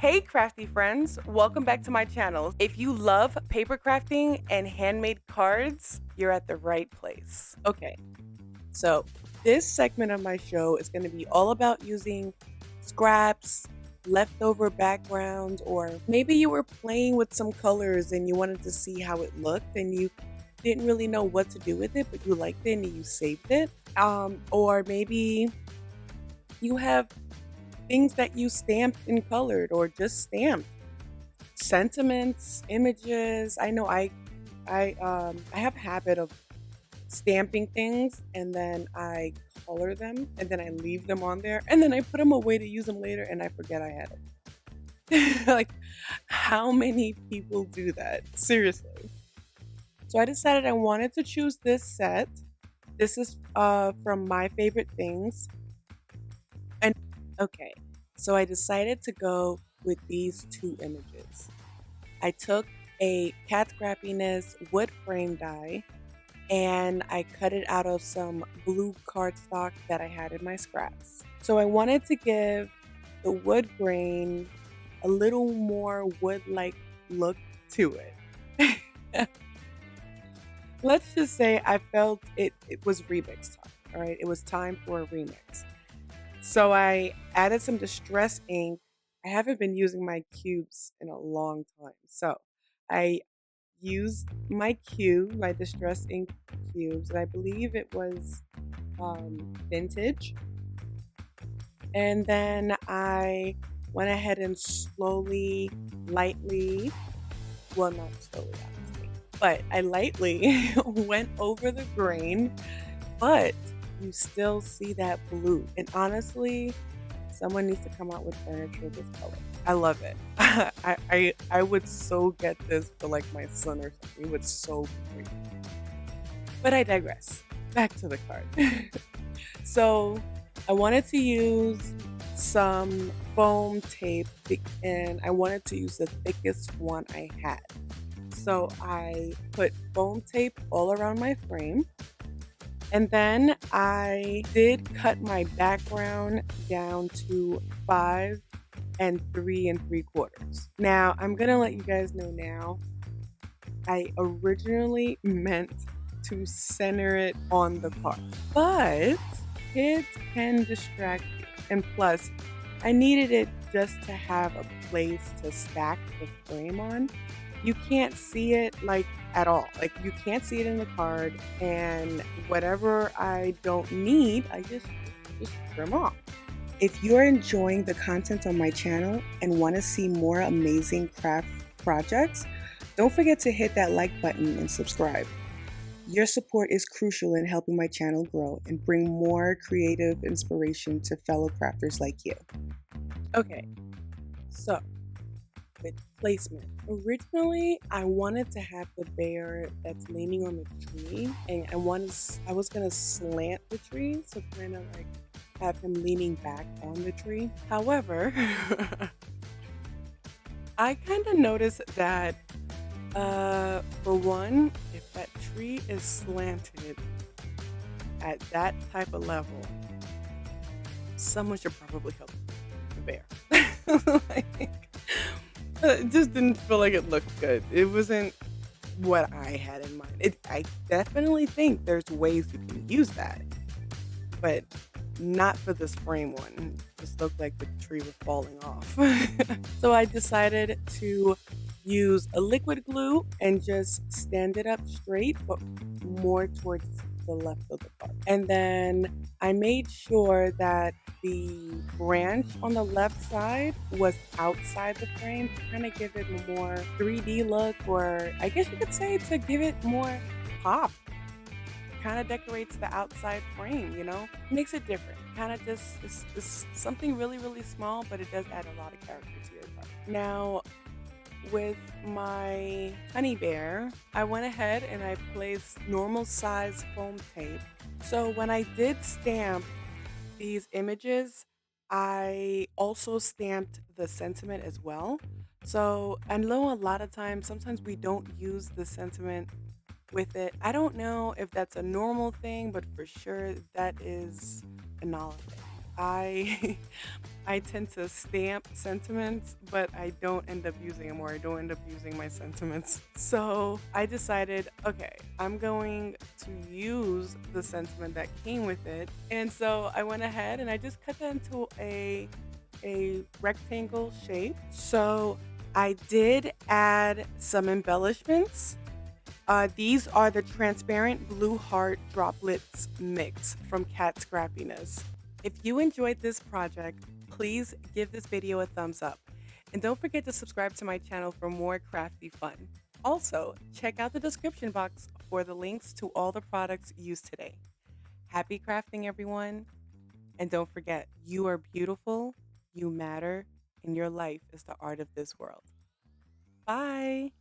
Hey crafty friends, welcome back to my channel. If you love paper crafting and handmade cards, you're at the right place. Okay, so this segment of my show is going to be all about using scraps, leftover backgrounds, or maybe you were playing with some colors and you wanted to see how it looked and you didn't really know what to do with it, but you liked it and you saved it. Or maybe you have things that you stamped and colored or just stamped sentiments, images. I know I have a habit of stamping things and then I color them and then I leave them on there and then I put them away to use them later and I forget I had it. Like, how many people do that? Seriously. So I decided I wanted to choose this set. This is from My Favorite Things. And okay, so I decided to go with these two images. I took a cat scrappiness wood frame die and I cut it out of some blue cardstock that I had in my scraps. So I wanted to give the wood grain a little more wood-like look to it. Let's just say I felt it was remix time, all right? It was time for a remix. So I added some distress ink. I haven't been using my cubes in a long time. So I used my distress ink cubes, and I believe it was vintage. And then I went ahead and slowly, lightly, well, not slowly, obviously, but I lightly went over the grain, but you still see that blue. And honestly, someone needs to come out with furniture this color. I love it. I would so get this for like my son or something. It would so be great. But I digress. Back to the card. So I wanted to use some foam tape and I wanted to use the thickest one I had. So I put foam tape all around my frame. And then I did cut my background down to 5 and 3 3/4. Now, I'm gonna let you guys know now, I originally meant to center it on the card, but kids can distract you. And plus, I needed it just to have a place to stack the frame on. You can't see it like at all. Like, you can't see it in the card, and whatever I don't need, I just trim off. If you're enjoying the content on my channel and want to see more amazing craft projects, don't forget to hit that like button and subscribe. Your support is crucial in helping my channel grow and bring more creative inspiration to fellow crafters like you. Okay, so with placement. Originally, I wanted to have the bear that's leaning on the tree, and I was gonna slant the tree, so kind of like have him leaning back on the tree. However, I kind of noticed that, for one, if that tree is slanted at that type of level, someone should probably help the bear. Like, it just didn't feel like it looked good. It wasn't what I had in mind. I definitely think there's ways you can use that, but not for this frame one. It just looked like the tree was falling off. So I decided to use a liquid glue and just stand it up straight, but more towards the left of the part. And then I made sure that the branch on the left side was outside the frame to kind of give it a more 3D look, or I guess you could say to give it more pop. Kind of decorates the outside frame, you know? Makes it different. Kind of just, it's something really, really small, but it does add a lot of character to your card. Now, with my honey bear, I went ahead and I placed normal size foam tape. So when I did stamp these images, I also stamped the sentiment as well. So I know a lot of times, sometimes we don't use the sentiment with it. I don't know if that's a normal thing, but for sure that is a knowledge thing. I I tend to stamp sentiments, but I don't end up using them, or I don't end up using my sentiments. So I decided, okay, I'm going to use the sentiment that came with it. And so I went ahead and I just cut that into a rectangle shape. So I did add some embellishments. These are the transparent blue heart droplets mix from Cat Scrappiness. If you enjoyed this project, please give this video a thumbs up. And don't forget to subscribe to my channel for more crafty fun. Also, check out the description box for the links to all the products used today. Happy crafting, everyone. And don't forget, you are beautiful, you matter, and your life is the art of this world. Bye.